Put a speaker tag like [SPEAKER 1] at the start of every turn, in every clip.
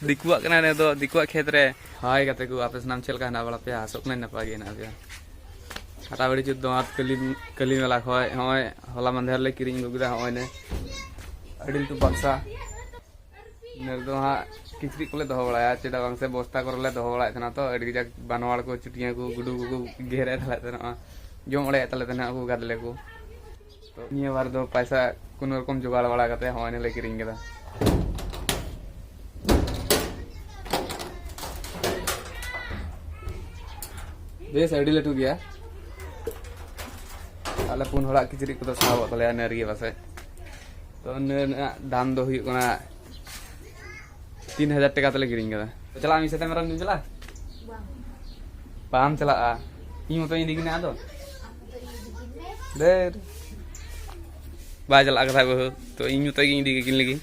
[SPEAKER 1] दिकुआ कना ने दो दिकुआ खेत रे हाय कते को आपस नाम चल का ना बड़ा पे आसोक ने नपा गे ना पे हटा बड़ी जुद दांत कली वाला खय होय होला मंधर ले किरिंग गुगदा होय ने अडिल तु बक्सा ने दो हा किचरी कोले दो बड़ाया चेडा बांग से बस्ता करले दो बड़ाय तना तो अडी जा बनवाड़ को चुटिया को गुडू को घेरे थले तना जोम बड़े तले तना को गादले को तो निया बार दो पैसा कोनो रकम जुगाड़ बड़ा कते होय ने ले किरिंग गेदा बेस अडी लटू गया आले पुन हड़ा किचरी को साब तले नरगी बसे तो ने दाम दो हुई कोना 3000 टका तले किरिंग गेदा चला मी सेते मरम चला पाम चला आ इन तो इंदी किना दो देर बा चला कथा को तो इन तो इंदी किन लगी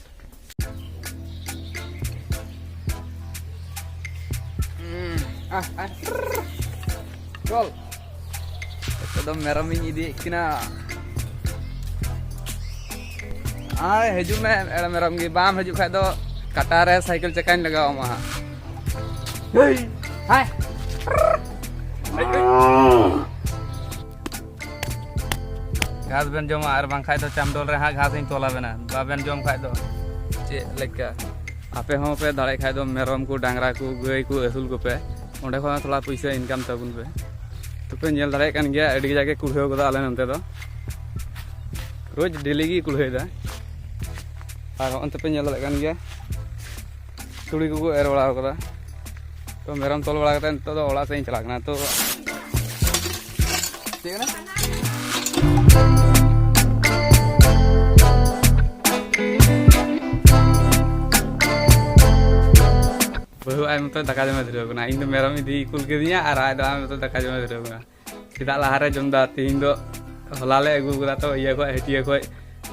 [SPEAKER 1] चल एकदम मेरम इंदी किना आय हजू में एड़ा मेरम गी बाम हजू खाय दो कटा रे साइकिल चकाइन लगाओ मा हाय हाय घास बेन जमा आर बां खाय दो चामडोल रे हा घास इन तोला बेना बाबेन जम खाय दो चे लेका आपे हो पे दाड़े खाय दो मेरम को डांगरा को गाय को असूल को पे ओंडे खो थोड़ा पैसा इनकम तबुन पे तो पे नेल दाड़े कान गया अडी जाके कुल्हे को आले नंते दो रोज डेली की कुल्हे दा और अंत पे नेल दाड़े कान गया तुड़ी को एर बड़ा कदा तो मेरम तोल बड़ा करते तो ओड़ा से चला गना तो ठीक है ना बहु आय मत दाका जमा धरो गना इन मेरम इदी कुल के दिया और आय दा मत दाका जमा धरो गना सीधा लहारे जमदा तीन दो हलाले अगु गदा तो ये को हटिया को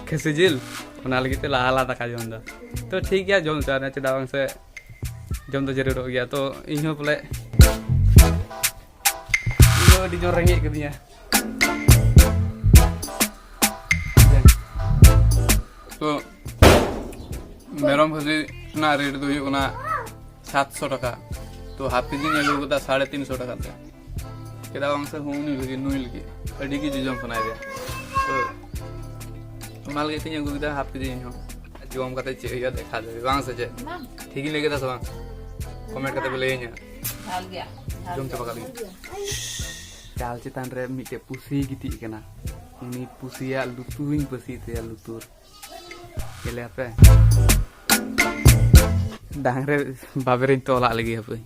[SPEAKER 1] खसिजिल ओना लगी ते लहाला दाका जमदा तो ठीक गया जम चाने चदा बांग से जम तो जरूर हो गया तो इन बोले इन डी जो रेंगे के दिया तो मेरम खसी ना रेट दो हुना 700 टका तो हाफ केजी ने लोग दा 350 टका ते केदा बांग से हुनी लगी नुइल की अडी की जम फनाय दे तो माल के तीन गुदा हाफ केजी हो जम कते चे या देखा दे बांग से जे ठीक ही लेके दा सब कमेंट करते बोले हाल गया जम चबा गली चाल चितान रे मिटे पुसी गिती केना उनी पुसिया लुतुरिंग पसी ते लुतुर केले आपे डांगरे बाबेरिन तोला लगी हपे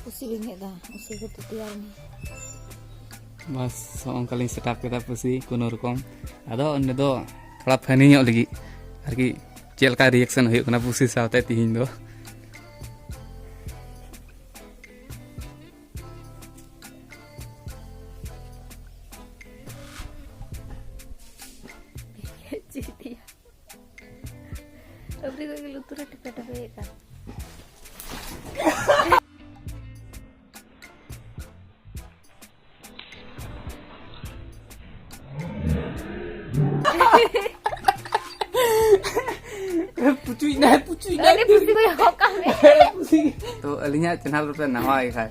[SPEAKER 2] पुसी बिंगे दा उसी को तैयार नहीं
[SPEAKER 1] बस onkaling setup kita pusi कोनो रकम आदो अन्य दो थोड़ा फनी ᱧᱚᱜ लगी आरकी चेल का रिएक्शन हुई कना पुसी सावते तिहिन दो
[SPEAKER 2] चिटिया अबरी को लुतुरा टिपे टिपे का
[SPEAKER 1] पुचुई ना
[SPEAKER 2] पुसी को होका में
[SPEAKER 1] तो अलिया चैनल पे नवा है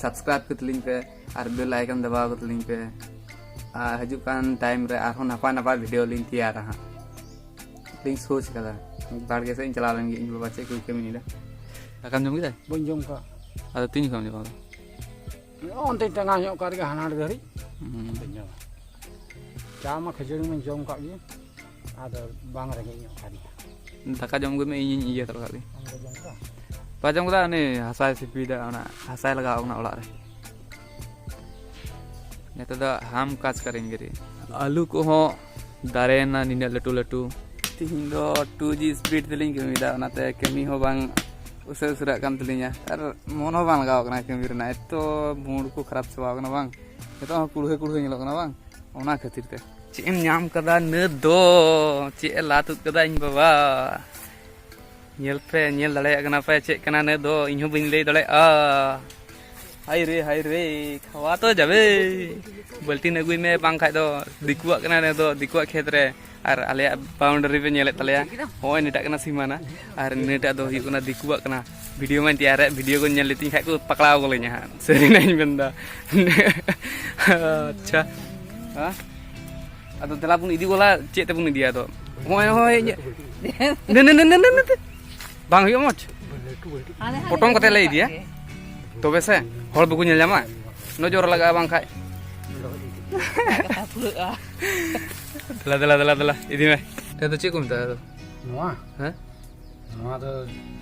[SPEAKER 1] सब्सक्राइब कर लिंक पे और बेल आइकन दबाव कर लिंक पे हजु कान टाइम रे आरो नपा नपा वीडियो लिंक तैयार रहा लिंक सोच कदा बाड़ के से चला लेंगे इन बाबा से कोई कमी नहीं दा काम जम गदा
[SPEAKER 3] बन जम का
[SPEAKER 1] अद तीन काम जम
[SPEAKER 3] onte tengah nyok kari ka hanar dari benyo chama khajuri men jom ka gi ada bang rege nyok kari
[SPEAKER 1] दाका जम gue में इन iya terus kali
[SPEAKER 3] jom ka
[SPEAKER 1] pajam gua nih hasai sipida ona hasai लगा ona ओला रे नेता दा हम काज करेंगे रे आलू को हो दारे ना निने लटू लटू तीन दो 2G स्पीड तेलिंग कमी दा ओनाते कमी हो बांग उसे उसरा काम तेलिंया और मन हो बांग लगाव कना कमी रे ना तो मूड को खराब चवा कना बांग तो कुड़हे कुड़हे नेलो कना बांग ओना खातिर ते चेम नाम कदा न दो चे लातु कदा इन बाबा नेल पे नेल दले कना पे चे कना न दो इन हो बिन ले दले हाय रे खावा तो जाबे बल्टी नगुई में बांग खाय दो दिकुआ कना ने दो दिकुआ खेत रे और आले बाउंड्री पे नेले तले होय नेटा कना सीमाना और नेटा दो हुई कना दिकुआ कना वीडियो में तैयार है वीडियो को नेल लेती खाय को पकड़ाव गोले냐 हां सरी नहीं बंदा अच्छा हां अदो दला पुन इदी गोला चेत ते पुन इदिया तो होय होय न bang huyo moch potong kate lay dia to bese hol buku nyel llama no jor laga bang khai dala idi me te to cik kum ta to
[SPEAKER 3] Noa.
[SPEAKER 1] ha
[SPEAKER 3] Noa to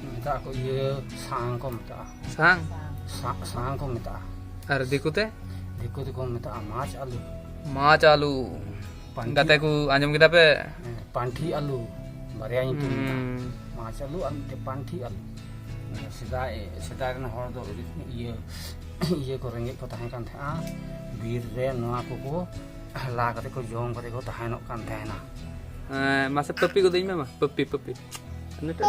[SPEAKER 3] minta aku iya sang ko minta.
[SPEAKER 1] sang
[SPEAKER 3] Sang ko minta.
[SPEAKER 1] ar dikute
[SPEAKER 3] Diko ko minta alu.
[SPEAKER 1] maach alu gate ku anjom kita pe
[SPEAKER 3] Panthi alu. Barya itu minta. Maach alu te panthi alu. Sedai kan hor do iya ko rengit ko tahan kan tha bir re noa ko la kate ko jong kate ko tahan kan tha na.
[SPEAKER 1] masa pepi ko ding mama pepi neta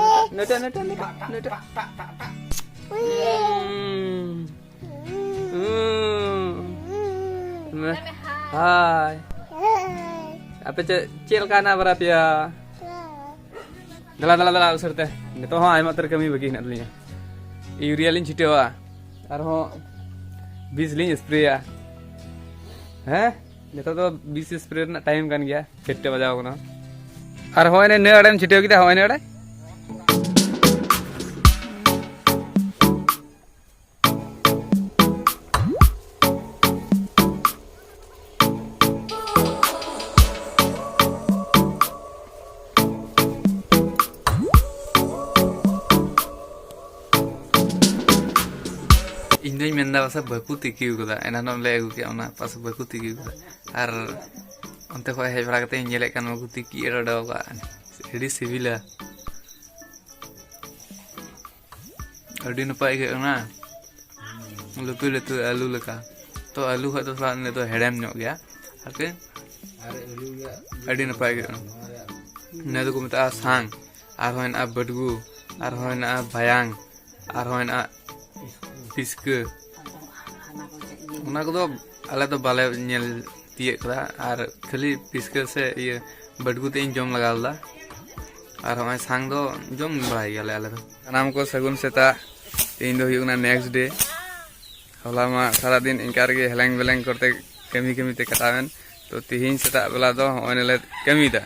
[SPEAKER 1] hai apa cil kana berapa ya dala usir teh nito ho ai mater kami bagi nak dulunya urea lin citewa arho bis lin spray ya nito to bis spray na time kan gya chette bajao kono ar hoy ne adem chiteo kita hoy ne ade Indai menda pasal baku tikiu kuda, enak nom le aku kia ona pasal baku tikiu kuda, ar onte kau hei pernah kata nyelek kan baku tiki ada doa kan, jadi civil lah, ada nampak ke ona, lupa itu alu leka, to alu itu soal itu hedam nyok ya, oke, ada nampak ke ona, nado ku minta sang, arhoin a badgu, arhoin a bayang, arhoin a piske ona ko do ala to bale nyel tie kra ar khali piske se ye badgu te jom lagal da ar hoi sang do jom brai gale ala to naam ko sagun seta tin do huyuna next day hola ma sara din inkar ge heleng beleng korte kami te katawen to tihin seta bela do onele kami da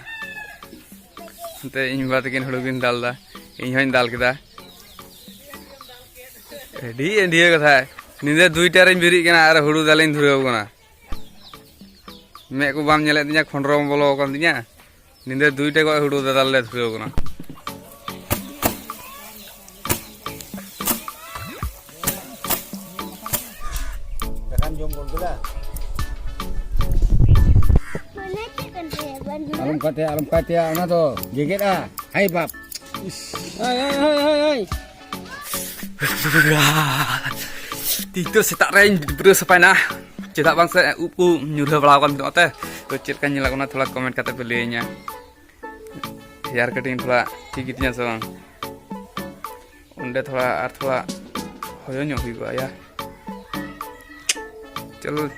[SPEAKER 1] te in bat kin hulugin dal da in hoin dal kida dia kata ninde duita rin biri kena ara huru dalin dhureu kona me ko bam nyele tinya khondrom bolo kon tinya ninde duita ko huru dal le dhureu kona
[SPEAKER 3] Tekan jom gol gula. Alam kate ana to geget ah. Hai bab. Hai.
[SPEAKER 1] Itu setak rain beru sepana cetak bangsa upu nyuruh pelawan tu teh kecil kan nyelakuna thola komen kata belinya biar keting thola tigitnya soang unde thola hoyo nyok ya chalo